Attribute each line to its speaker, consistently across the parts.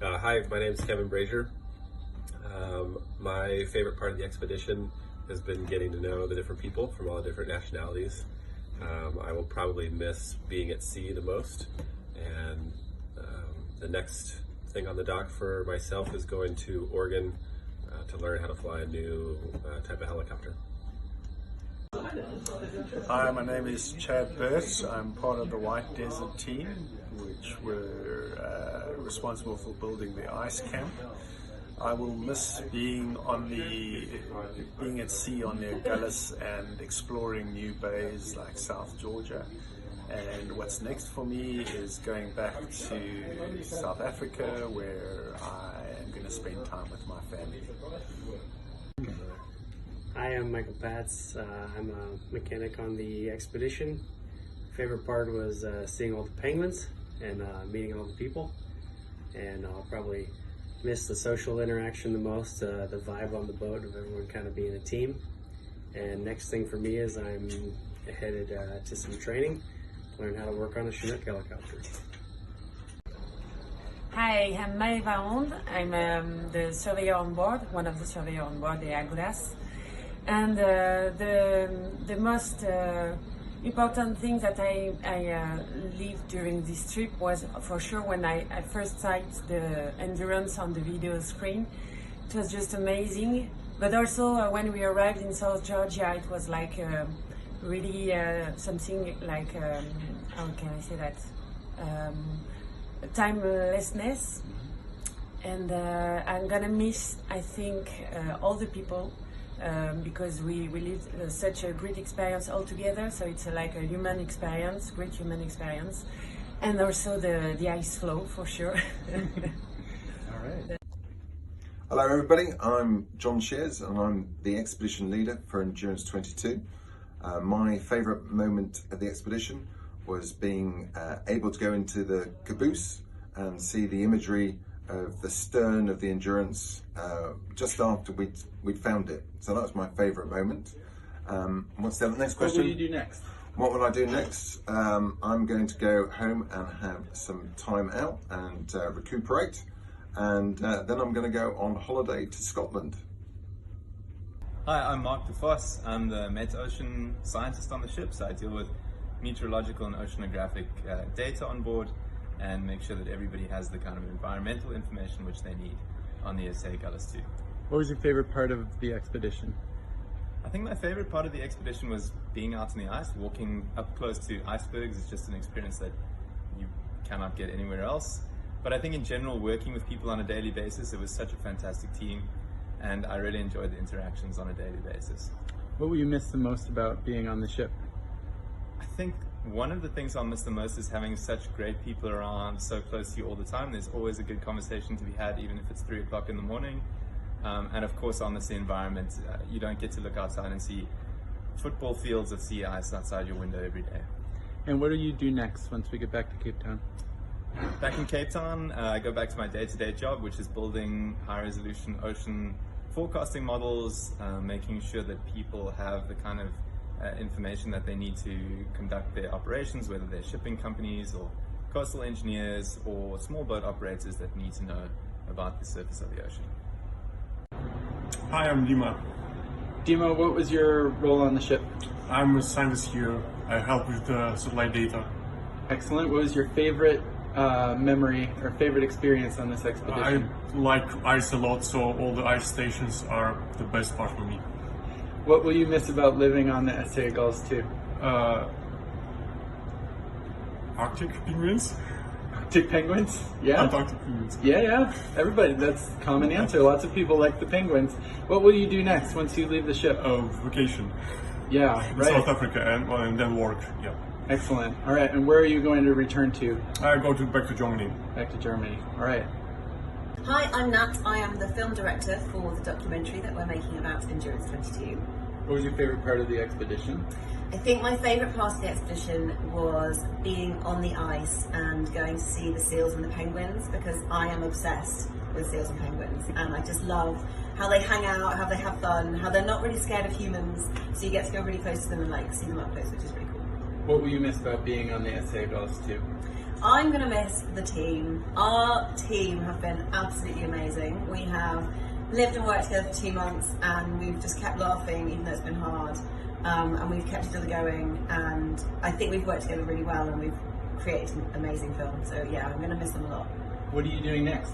Speaker 1: Hi, my name is Kevin Brazier. My favorite part of the expedition has been getting to know the different people from all the different nationalities. I will probably miss being at sea the most, and the next thing on the dock for myself is going to Oregon to learn how to fly a new type of helicopter.
Speaker 2: Hi, my name is Chad Burt. I'm part of the White Desert team, which were responsible for building the ice camp. I will miss being at sea on the Agulhas and exploring new bays like South Georgia. And what's next for me is going back to South Africa, where I am going to spend time with my family.
Speaker 3: Hi, I'm Michael Patz. I'm a mechanic on the expedition. Favorite part was seeing all the penguins and meeting all the people. And I'll probably miss the social interaction the most, the vibe on the boat of everyone kind of being a team. And next thing for me is I'm headed to some training, learn how to work on a Chinook helicopter.
Speaker 4: Hi, I'm Vaughan. I'm the surveyor on board, one of the surveyors on board the Agulhas. And the most important thing that I lived during this trip was for sure when I first saw the Endurance on the video screen. It was just amazing. But also when we arrived in South Georgia, it was like really something like, how can I say that? Timelessness. And I'm gonna miss, I think, all the people. Because we lived such a great experience all together, so it's like a human experience, great human experience, and also the ice floe for sure.
Speaker 5: All right. Hello everybody, I'm John Shears and I'm the expedition leader for Endurance22. My favourite moment of the expedition was being able to go into the caboose and see the imagery of the stern of the Endurance just after we'd found it. So that was my favourite moment. What's the next question?
Speaker 6: What will you do next?
Speaker 5: What will I do next? I'm going to go home and have some time out and recuperate, and then I'm going to go on holiday to Scotland.
Speaker 6: Hi, I'm Mark Defoss. I'm the Met-Ocean scientist on the ship, so I deal with meteorological and oceanographic data on board and make sure that everybody has the kind of environmental information which they need on the SA Agulhas 2.
Speaker 7: What was your favorite part of the expedition?
Speaker 6: I think my favorite part of the expedition was being out in the ice, walking up close to icebergs. It's just an experience that you cannot get anywhere else. But I think in general, working with people on a daily basis, it was such a fantastic team, and I really enjoyed the interactions on a daily basis.
Speaker 7: What will you miss the most about being on the ship?
Speaker 6: I think one of the things I'll miss the most is having such great people around so close to you all the time. There's always a good conversation to be had, even if it's 3 o'clock in the morning. And of course, on the environment, you don't get to look outside and see football fields of sea ice outside your window every day.
Speaker 7: And what do you do next once we get back to Cape Town?
Speaker 6: Back in Cape Town, I go back to my day-to-day job, which is building high-resolution ocean forecasting models, making sure that people have the kind of information that they need to conduct their operations, whether they're shipping companies or coastal engineers or small boat operators that need to know about the surface of the ocean.
Speaker 2: Hi, I'm Lima.
Speaker 7: Dima, what was your role on the ship?
Speaker 2: I'm a scientist here. I help with the satellite data.
Speaker 7: Excellent. What was your favorite memory or favorite experience on this expedition?
Speaker 2: I like ice a lot, so all the ice stations are the best part for me.
Speaker 7: What will you miss about living on the SA Agulhas 2?
Speaker 2: Arctic penguins?
Speaker 7: Arctic penguins? Yeah.
Speaker 2: Antarctic penguins.
Speaker 7: Yeah. Everybody, that's a common answer. Lots of people like the penguins. What will you do next once you leave the ship?
Speaker 2: Vacation.
Speaker 7: Yeah,
Speaker 2: In
Speaker 7: right.
Speaker 2: South Africa and then work. Yeah.
Speaker 7: Excellent. All right, and where are you going to return to?
Speaker 2: I go back to Germany.
Speaker 7: Back to Germany. All right.
Speaker 8: Hi, I'm Nat. I am the film director for the documentary that we're making about Endurance22.
Speaker 7: What was your favorite part of the expedition?
Speaker 8: I think my favourite part of the expedition was being on the ice and going to see the seals and the penguins, because I am obsessed with seals and penguins, and I just love how they hang out, how they have fun, how they're not really scared of humans, so you get to go really close to them and like see them up close, which is really cool.
Speaker 7: What will you miss about being on the SA Agulhas 2?
Speaker 8: I'm going to miss the team. Our team have been absolutely amazing. We have lived and worked together for 2 months, and we've just kept laughing even though it's been hard, and we've kept each other going, and I think we've worked together really well, and we've created an amazing film. So yeah, I'm going to miss them a lot.
Speaker 7: What are you doing next?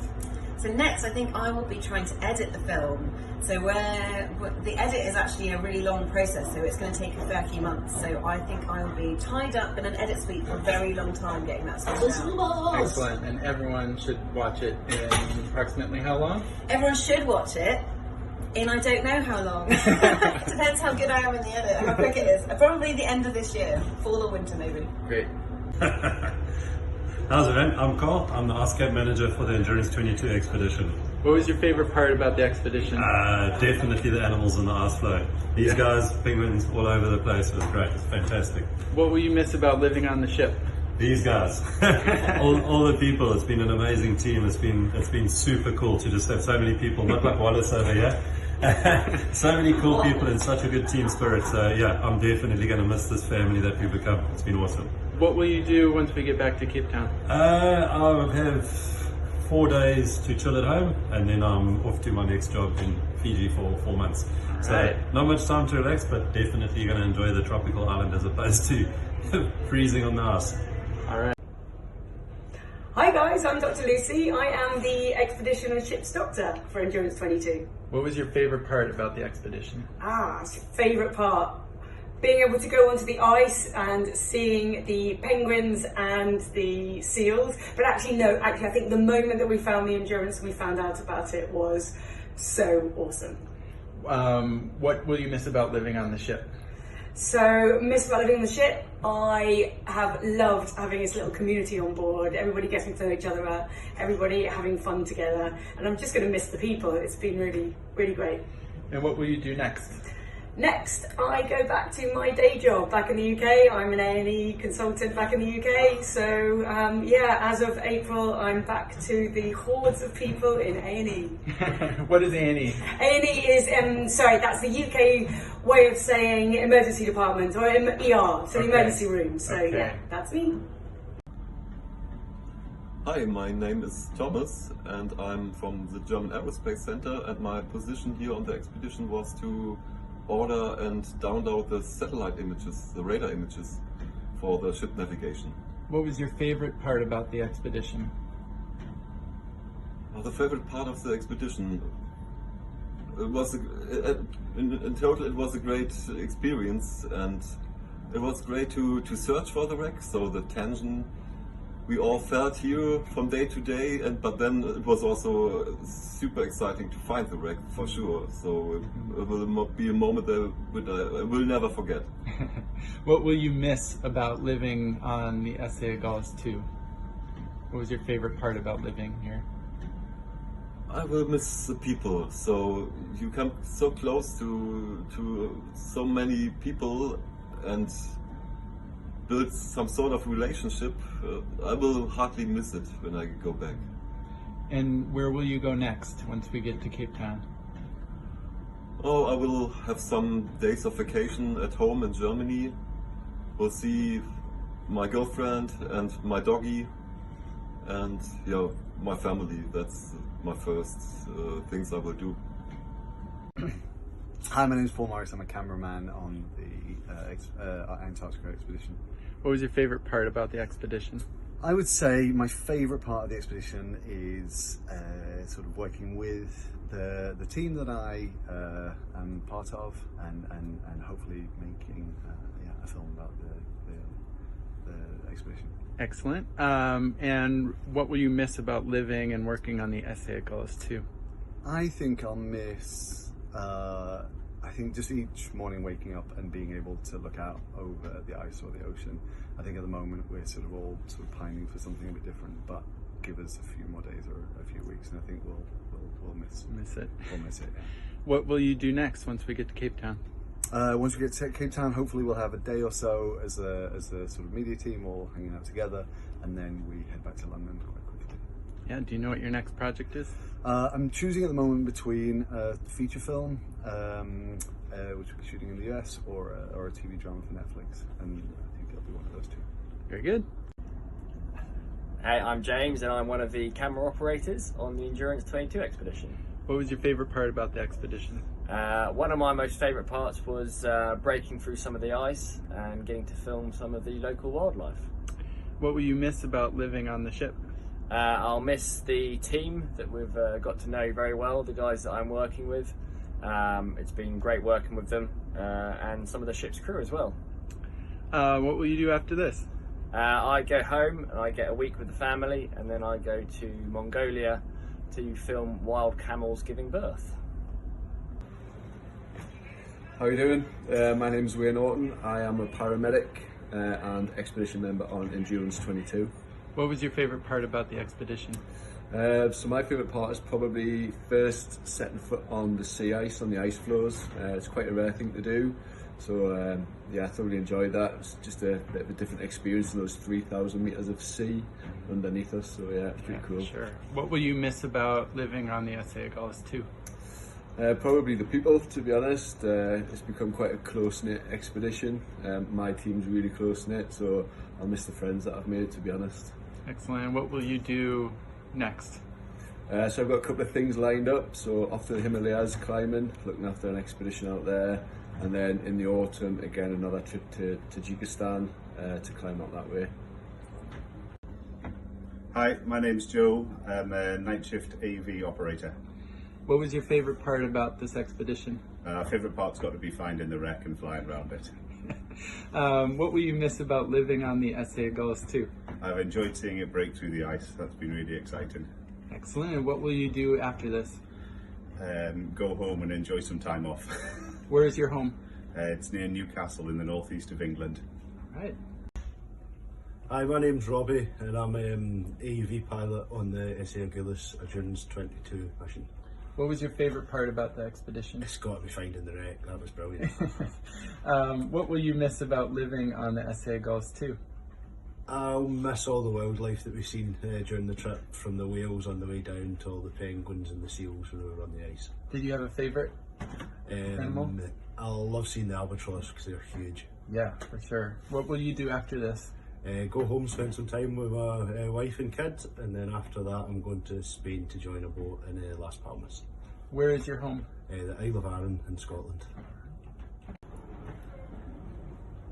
Speaker 8: So next, I think I will be trying to edit the film. So where the edit is actually a really long process, so it's going to take a fair few months. So I think I will be tied up in an edit suite for a very long time getting that sorted out.
Speaker 7: Excellent, and everyone should watch it in approximately how long?
Speaker 8: Everyone should watch it in I don't know how long. Depends how good I am in the edit, how quick it is. Probably the end of this year, fall or winter maybe.
Speaker 7: Great.
Speaker 9: How's it, man? I'm Carl. I'm the IceCamp manager for the Endurance22 Expedition.
Speaker 7: What was your favorite part about the expedition?
Speaker 9: Definitely the animals in the ice floe. These guys, penguins all over the place. It was great. It's fantastic.
Speaker 7: What will you miss about living on the ship?
Speaker 9: These guys, all the people. It's been an amazing team. It's been super cool to just have so many people. Not like Wallace over here. So many cool people and such a good team spirit. So yeah, I'm definitely going to miss this family that we've become. It's been awesome.
Speaker 7: What will you do once we get back to Cape Town?
Speaker 9: I'll have 4 days to chill at home, and then I'm off to my next job in Fiji for 4 months. So not much time to relax, but definitely going to enjoy the tropical island as opposed to freezing on the ice.
Speaker 7: All right.
Speaker 10: Hi guys, I'm Dr. Lucy. I am the expedition and ships doctor for Endurance22.
Speaker 7: What was your favorite part about the expedition?
Speaker 10: Favourite part? Being able to go onto the ice and seeing the penguins and the seals. But actually I think the moment that we found the Endurance and we found out about it was so awesome.
Speaker 7: What will you miss about living on the ship?
Speaker 10: So, miss about living on the ship, I have loved having this little community on board, everybody getting to know each other out, everybody having fun together, and I'm just going to miss the people. It's been really, really great.
Speaker 7: And what will you do next?
Speaker 10: Next, I go back to my day job back in the UK. I'm an A&E consultant back in the UK. So as of April, I'm back to the hordes of people in A&E.
Speaker 7: What is A&E?
Speaker 10: A&E is, that's the UK way of saying emergency department or ER, so the emergency room. So yeah, that's me.
Speaker 11: Hi, my name is Thomas and I'm from the German Aerospace Center, and my position here on the expedition was to order and download the satellite images, the radar images for the ship navigation.
Speaker 7: What was your favorite part about the expedition?
Speaker 11: The favorite part of the expedition, it was in total it was a great experience, and it was great to search for the wreck. So the tension we all felt here from day to day, but then it was also super exciting to find the wreck for sure. So it will be a moment that I will never forget.
Speaker 7: What will you miss about living on the Gauss 2? What was your favorite part about living here?
Speaker 11: I will miss the people. So you come so close to so many people and build some sort of relationship. I will hardly miss it when I go back.
Speaker 7: And where will you go next once we get to Cape Town?
Speaker 11: Oh, I will have some days of vacation at home in Germany. We'll see my girlfriend and my doggy and my family. That's my first things I will do.
Speaker 12: Hi, my name is Paul Morris. I'm a cameraman on the Antarctica expedition.
Speaker 7: What was your favorite part about the expedition?
Speaker 12: I would say my favorite part of the expedition is sort of working with the team that I am part of, and hopefully making a film about the expedition.
Speaker 7: Excellent. And what will you miss about living and working on the Gauss 2?
Speaker 12: I think I'll miss I think just each morning waking up and being able to look out over the ice or the ocean. I think at the moment we're sort of all pining for something a bit different, but give us a few more days or a few weeks and I think we'll miss it. We'll miss it, yeah.
Speaker 7: What will you do next once we get to Cape Town?
Speaker 12: Once we get to Cape Town, hopefully we'll have a day or so as a sort of media team all hanging out together, and then we head back to London quite quickly.
Speaker 7: Yeah, do you know what your next project is?
Speaker 12: I'm choosing at the moment between a feature film, which we're shooting in the US, or a TV drama for Netflix, and I think it'll be one of those two.
Speaker 7: Very good.
Speaker 13: Hey, I'm James and I'm one of the camera operators on the Endurance22 Expedition.
Speaker 7: What was your favorite part about the expedition?
Speaker 13: One of my most favourite parts was breaking through some of the ice and getting to film some of the local wildlife.
Speaker 7: What will you miss about living on the ship?
Speaker 13: I'll miss the team that we've got to know very well, the guys that I'm working with. It's been great working with them and some of the ship's crew as well.
Speaker 7: What will you do after this?
Speaker 13: I go home and I get a week with the family, and then I go to Mongolia to film wild camels giving birth.
Speaker 14: How are you doing? My name is Wayne Orton. I am a paramedic and expedition member on Endurance22.
Speaker 7: What was your favorite part about the expedition?
Speaker 14: So my favourite part is probably first setting foot on the sea ice, on the ice floes. It's quite a rare thing to do. So yeah, I thoroughly enjoyed that. It was just a bit of a different experience than those 3,000 metres of sea underneath us. So yeah, it's pretty cool.
Speaker 7: Sure. What will you miss about living on the Gauss 2?
Speaker 14: Probably the people, to be honest. It's become quite a close-knit expedition. My team's really close-knit, so I'll miss the friends that I've made, to be honest.
Speaker 7: Excellent. What will you do next?
Speaker 14: So I've got a couple of things lined up. So off to the Himalayas climbing, looking after an expedition out there. And then in the autumn, again, another trip to Tajikistan to climb up that way.
Speaker 15: Hi, my name's Joe. I'm a night shift AV operator.
Speaker 7: What was your favourite part about this expedition?
Speaker 15: Favourite part's got to be finding the wreck and flying around it.
Speaker 7: What will you miss about living on the Gauss 2?
Speaker 15: I've enjoyed seeing it break through the ice. That's been really exciting.
Speaker 7: Excellent. And what will you do after this?
Speaker 15: Go home and enjoy some time off.
Speaker 7: Where is your home?
Speaker 15: It's near Newcastle in the northeast of England.
Speaker 7: All right.
Speaker 16: Hi, my name's Robbie and I'm AUV pilot on the Gauss Endurance22 mission.
Speaker 7: What was your favourite part about the expedition?
Speaker 16: It's got to be finding the wreck. That was brilliant.
Speaker 7: What will you miss about living on the Gauss 2?
Speaker 16: I'll miss all the wildlife that we've seen during the trip, from the whales on the way down to all the penguins and the seals when we were on the ice.
Speaker 7: Did you have a favourite animal?
Speaker 16: I'll love seeing the albatross because they're huge.
Speaker 7: Yeah, for sure. What will you do after this?
Speaker 16: Go home, spend some time with my wife and kids, and then after that I'm going to Spain to join a boat in Las Palmas.
Speaker 7: Where is your home?
Speaker 16: The Isle of Arran in Scotland.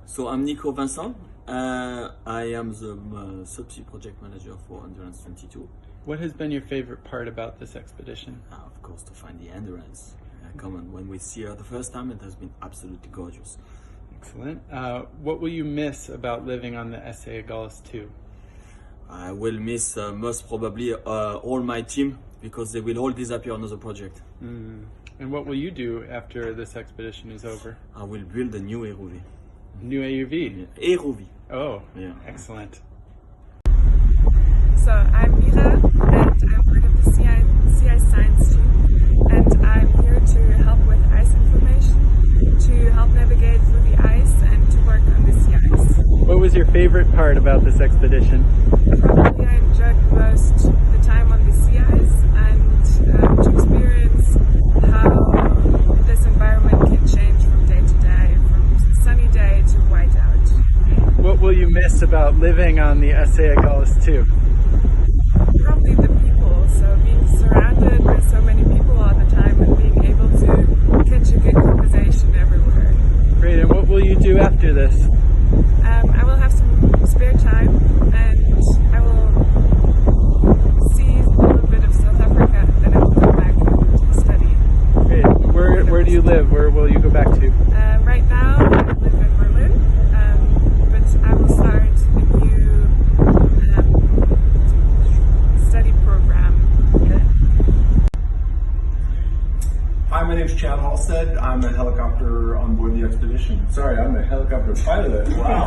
Speaker 17: So I'm Nico Vincent. I am the subsea project manager for Endurance22.
Speaker 7: What has been your favorite part about this expedition?
Speaker 17: Of course, to find the Endurance. Come on, when we see her the first time, it has been absolutely gorgeous.
Speaker 7: Excellent. What will you miss about living on the Gauss 2?
Speaker 17: I will miss most probably all my team, because they will all disappear on the project.
Speaker 7: And what will you do after this expedition is over?
Speaker 17: I will build a new AUV.
Speaker 7: New AUV?
Speaker 17: Yeah. AUV.
Speaker 7: Oh,
Speaker 17: yeah.
Speaker 7: Excellent.
Speaker 18: So I'm Mira and I'm part of the Sea Ice Science team, and I'm here to help with ice information, to help navigate through the ice and to work on the sea ice.
Speaker 7: What was your favorite part about this expedition?
Speaker 18: Probably I enjoyed most the time on the sea ice and to experience how this environment can change from day to day, from sunny day to whiteout.
Speaker 7: What will you miss about living on the Gauss 2?
Speaker 18: Probably the people, so being surrounded by so many people all the time and being able to catch a good conversation everywhere.
Speaker 7: Great, and what will you do after this?
Speaker 18: I will have some spare time and I will see a little bit of South Africa, then I will go back and study.
Speaker 7: Great. Where do you live? Where will you go back to?
Speaker 18: Right now I live in Berlin, but I will start a new study program.
Speaker 19: Hi, my name's Chad Halstead. I'm a helicopter on board the expedition. Sorry, I'm a helicopter pilot. Wow.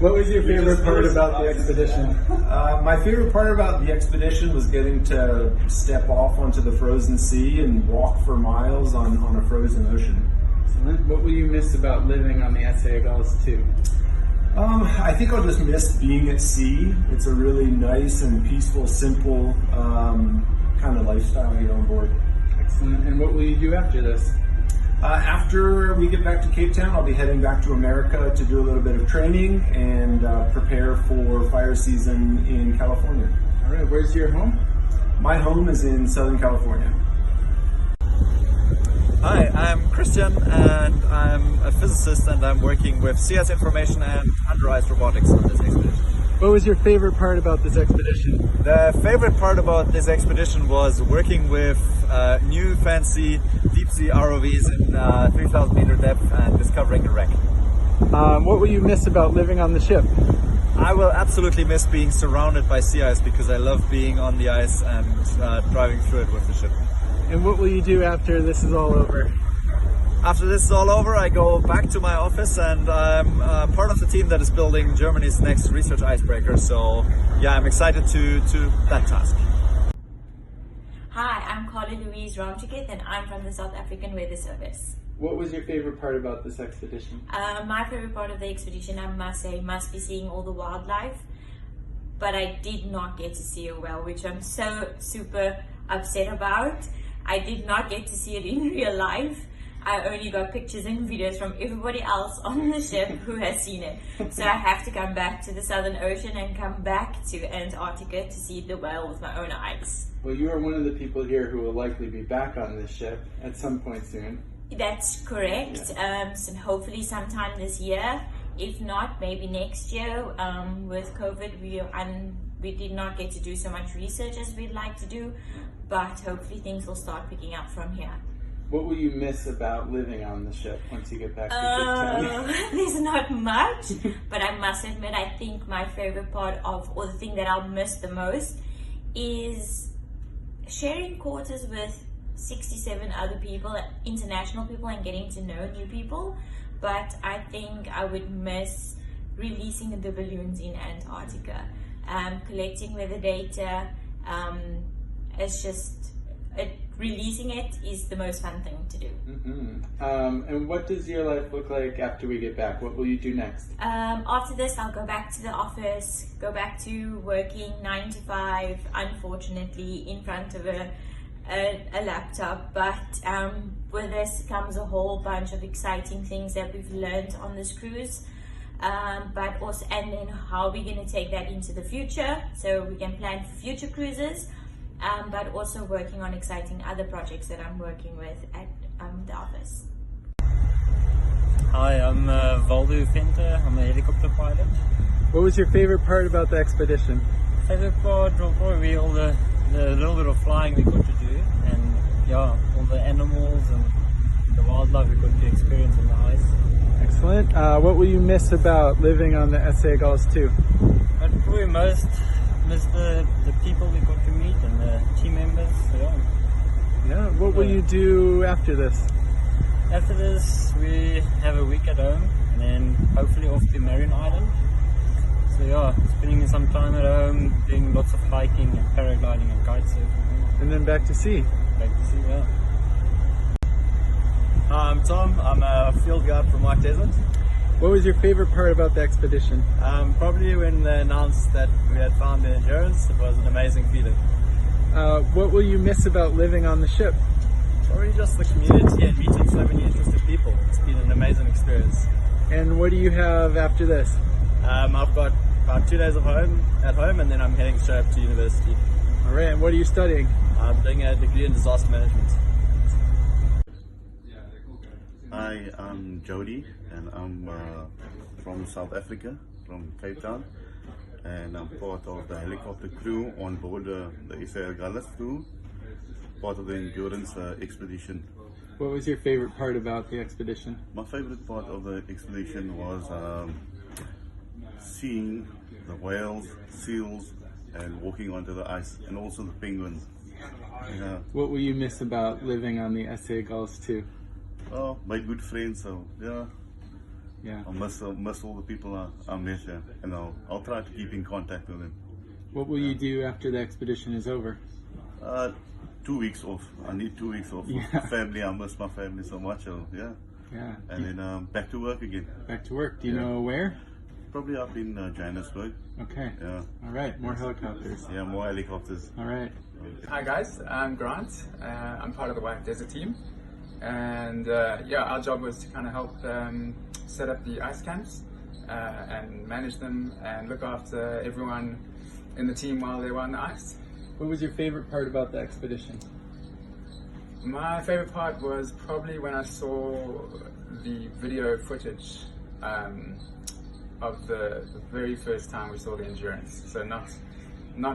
Speaker 7: What was your favorite part about the expedition?
Speaker 19: My favorite part about the expedition was getting to step off onto the frozen sea and walk for miles on a frozen ocean.
Speaker 7: Excellent. What will you miss about living on the Gauss 2?
Speaker 19: I think I'll just miss being at sea. It's a really nice and peaceful, simple kind of lifestyle here on board.
Speaker 7: Excellent. And what will you do after this?
Speaker 19: After we get back to Cape Town, I'll be heading back to America to do a little bit of training and prepare for fire season in California.
Speaker 7: All right, where's your home?
Speaker 19: My home is in Southern California.
Speaker 20: Hi, I'm Christian and I'm a physicist and I'm working with sea ice information and under ice robotics on this expedition.
Speaker 7: What was your favorite part about this expedition?
Speaker 20: The favorite part about this expedition was working with new fancy deep sea ROVs in 3,000 meter depth and discovering the wreck.
Speaker 7: What will you miss about living on the ship?
Speaker 20: I will absolutely miss being surrounded by sea ice because I love being on the ice and driving through it with the ship.
Speaker 7: And what will you do after this is all over?
Speaker 20: After this is all over, I go back to my office and I'm part of the team that is building Germany's next research icebreaker. So yeah, I'm excited to that task.
Speaker 21: Hi, I'm Callie Louise Ramchikit and I'm from the South African Weather Service.
Speaker 7: What was your favorite part about this expedition?
Speaker 21: My favorite part of the expedition, I must say, must be seeing all the wildlife. But I did not get to see a whale, which I'm so super upset about. I did not get to see it in real life. I only got pictures and videos from everybody else on the ship who has seen it. So I have to come back to the Southern Ocean and come back to Antarctica to see the whale with my own eyes.
Speaker 7: Well, you are one of the people here who will likely be back on this ship at some point soon.
Speaker 21: That's correct.
Speaker 7: Yeah.
Speaker 21: So hopefully sometime this year. If not, maybe next year. With COVID, we did not get to do so much research as we'd like to do, but hopefully things will start picking up from here.
Speaker 7: What will you miss about living on the ship once you get back to Cape Town?
Speaker 21: There's not much, but I must admit, I think my favorite part of, or the thing that I'll miss the most, is sharing quarters with 67 other people, international people, and getting to know new people. But I think I would miss releasing the balloons in Antarctica, collecting weather data. It's just, releasing it is the most fun thing to do.
Speaker 7: And what does your life look like after we get back? What will you do next?
Speaker 21: After this, I'll go back to the office, go back to working 9 to 5, unfortunately, in front of a laptop. But with this comes a whole bunch of exciting things that we've learned on this cruise. But also, and then how we're going to take that into the future, so we can plan for future cruises. But also working on exciting other projects that I'm working with at the office.
Speaker 22: Hi, I'm Vicente. I'm a helicopter pilot.
Speaker 7: What was your favorite part about the expedition?
Speaker 22: Favorite part will probably be all the little bit of flying we got to do, and yeah, all the animals and the wildlife we got to experience on the ice.
Speaker 7: Excellent. What will you miss about living on the SAS 2?
Speaker 22: I'd probably most miss the people we got to meet and the team members.
Speaker 7: Yeah. What will you do after this?
Speaker 22: After this, we have a week at home and then hopefully off to Marion Island. So yeah, spending some time at home, doing lots of hiking and paragliding and kite surfing.
Speaker 7: And then back to sea.
Speaker 22: Back to sea, yeah.
Speaker 20: Hi, I'm Tom. I'm a field guide from White Desert.
Speaker 7: What was your favorite part about the expedition?
Speaker 20: Probably when they announced that we had found the Endurance. It was an amazing feeling.
Speaker 7: What will you miss about living on the ship?
Speaker 20: Probably just the community and meeting so many interested people. It's been an amazing experience.
Speaker 7: And what do you have after this?
Speaker 20: I've got about 2 days at home and then I'm heading straight up to university.
Speaker 7: Alright, and what are you studying?
Speaker 20: I'm doing a degree in disaster management.
Speaker 15: Hi, I'm Jody and I'm from South Africa, from Cape Town, and I'm part of the helicopter crew on board the SAS 2, part of the Endurance Expedition.
Speaker 7: What was your favorite part about the expedition?
Speaker 15: My favorite part of the expedition was seeing the whales, seals, and walking onto the ice, and also the penguins. Yeah.
Speaker 7: What will you miss about living on the SAS 2?
Speaker 15: Oh, made good friends, so yeah.
Speaker 7: Yeah.
Speaker 15: I miss all the people I met here, and I'll try to keep in contact with them.
Speaker 7: What will you do after the expedition is over?
Speaker 15: 2 weeks off. I need 2 weeks off.
Speaker 7: Yeah.
Speaker 15: Family, I miss my family so much, so yeah.
Speaker 7: Yeah.
Speaker 15: And then back to work again.
Speaker 7: Back to work. Do you know where?
Speaker 15: Probably up in Johannesburg.
Speaker 7: Okay.
Speaker 15: Yeah.
Speaker 7: All right. More helicopters.
Speaker 15: Yeah, more helicopters.
Speaker 7: All right.
Speaker 23: Hi guys, I'm Grant. I'm part of the White Desert team.
Speaker 6: And yeah, our job was to kind of help set up the ice camps and manage them and look after everyone in the team while they were on the ice.
Speaker 7: What was your favorite part about the expedition?
Speaker 6: My favorite part was probably when I saw the video footage of the very first time we saw the Endurance. So not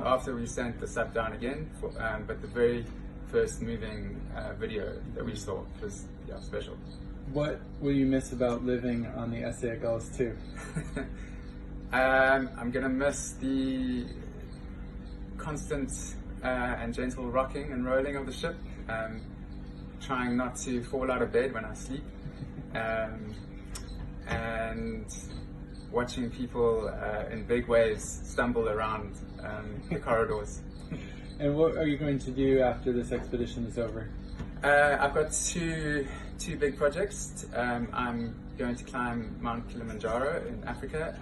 Speaker 6: after we sent the sub down again, but the very first moving video that we saw was special.
Speaker 7: What will you miss about living on the SA Gulls 2?
Speaker 6: I'm gonna miss the constant and gentle rocking and rolling of the ship, trying not to fall out of bed when I sleep, and watching people in big waves stumble around the corridors.
Speaker 7: And what are you going to do after this expedition is over?
Speaker 6: I've got two big projects. I'm going to climb Mount Kilimanjaro in Africa,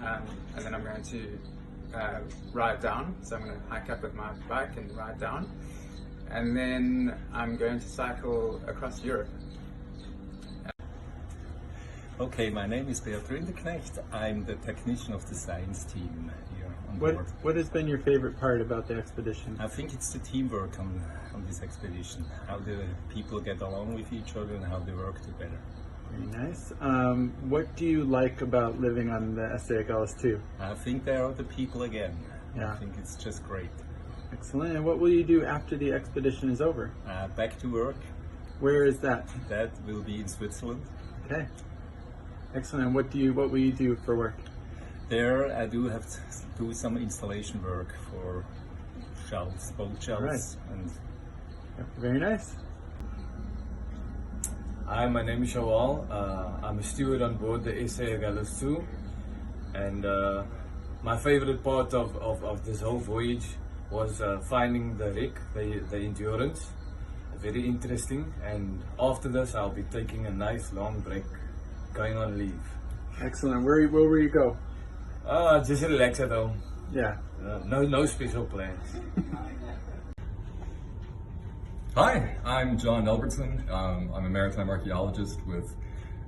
Speaker 6: and then I'm going to ride down. So I'm going to hike up with my bike and ride down. And then I'm going to cycle across Europe.
Speaker 1: Okay, my name is Beat Rindeknecht. I'm the technician of the science team here on board.
Speaker 7: What has been your favorite part about the expedition?
Speaker 1: I think it's the teamwork on this expedition, how the people get along with each other and how they work together.
Speaker 7: Very nice. What do you like about living on the SA Gulls 2?
Speaker 1: I think there are the people again.
Speaker 7: Yeah.
Speaker 1: I think it's just great.
Speaker 7: Excellent. And what will you do after the expedition is over?
Speaker 1: Back to work.
Speaker 7: Where is that?
Speaker 1: That will be in Switzerland.
Speaker 7: Okay. Excellent. And what will you do for work?
Speaker 1: There I do have to do some installation work for shells, boat shells.
Speaker 7: Right.
Speaker 1: And
Speaker 7: very nice.
Speaker 3: Hi, my name is Shawal. I'm a steward on board the SA Gallus 2, and my favorite part of this whole voyage was finding the wreck, the Endurance. Very interesting, and after this I'll be taking a nice long break, going on leave.
Speaker 7: Excellent. Where will you go?
Speaker 3: Just relax at home.
Speaker 7: Yeah.
Speaker 3: No special plans.
Speaker 23: Hi, I'm John Elbertson. I'm a maritime archaeologist with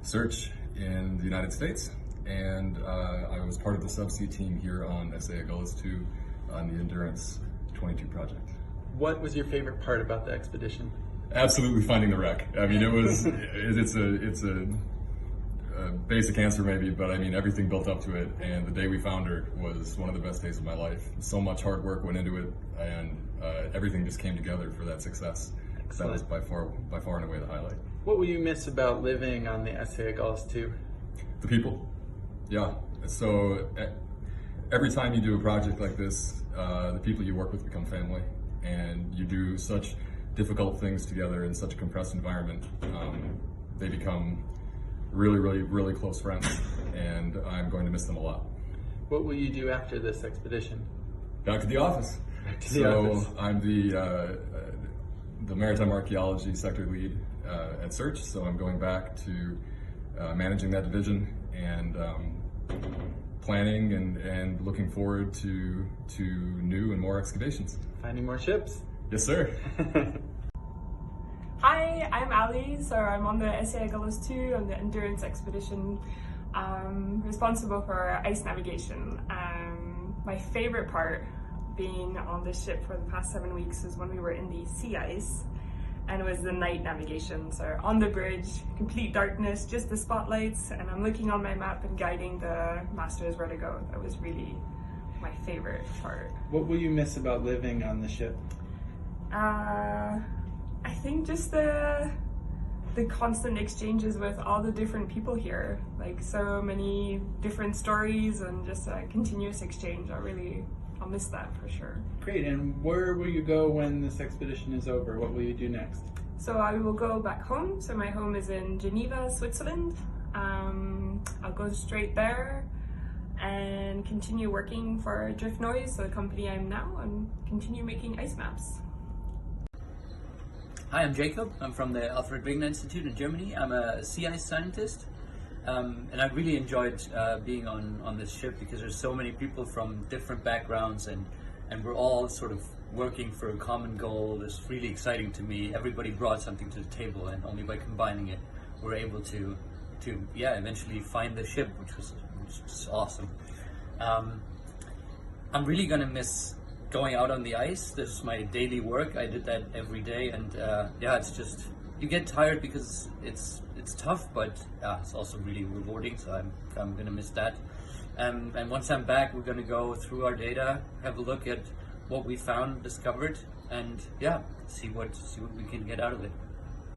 Speaker 23: Search in the United States, and I was part of the subsea team here on SA Gulls 2 on the Endurance22 project.
Speaker 7: What was your favorite part about the expedition?
Speaker 23: Absolutely finding the wreck. I mean, it's a basic answer maybe, but I mean, everything built up to it, and the day we found her was one of the best days of my life. So much hard work went into it, and everything just came together for that success. That was by far and away the highlight.
Speaker 7: What will you miss about living on the SA Gulls 2?
Speaker 23: The people. Yeah. So every time you do a project like this, the people you work with become family, and you do such difficult things together in such a compressed environment. They become really close friends, and I'm going to miss them a lot.
Speaker 7: What will you do after this expedition?
Speaker 23: Back to the office. I'm the maritime archaeology sector lead at Search, so I'm going back to managing that division and planning and looking forward to new and more excavations.
Speaker 7: Finding more ships?
Speaker 23: Yes, sir.
Speaker 18: Hi, I'm Ali, so I'm on the SA Gulls 2 on the Endurance Expedition, responsible for ice navigation. My favorite part being on this ship for the past 7 weeks was when we were in the sea ice, and it was the night navigation. So on the bridge, complete darkness, just the spotlights, and I'm looking on my map and guiding the masters where to go. That was really my favorite part.
Speaker 7: What will you miss about living on the ship?
Speaker 18: I think just the constant exchanges with all the different people here, like so many different stories and just a continuous exchange. I'll miss that for sure.
Speaker 7: Great, and where will you go when this expedition is over? What will you do next?
Speaker 18: So I will go back home. So my home is in Geneva, Switzerland. I'll go straight there and continue working for Drift Noise, the company I'm now, and continue making ice maps.
Speaker 24: Hi, I'm Jacob. I'm from the Alfred Wegener Institute in Germany. I'm a sea ice scientist, and I really enjoyed being on this ship because there's so many people from different backgrounds, and we're all sort of working for a common goal is really exciting to me. Everybody brought something to the table, and only by combining it, we're able to eventually find the ship, which was awesome. I'm really gonna miss going out on the ice. This is my daily work. I did that every day, and it's just, you get tired because it's tough, but it's also really rewarding. So I'm gonna miss that. And once I'm back, we're gonna go through our data, have a look at what we found, discovered, and see what we can get out of it.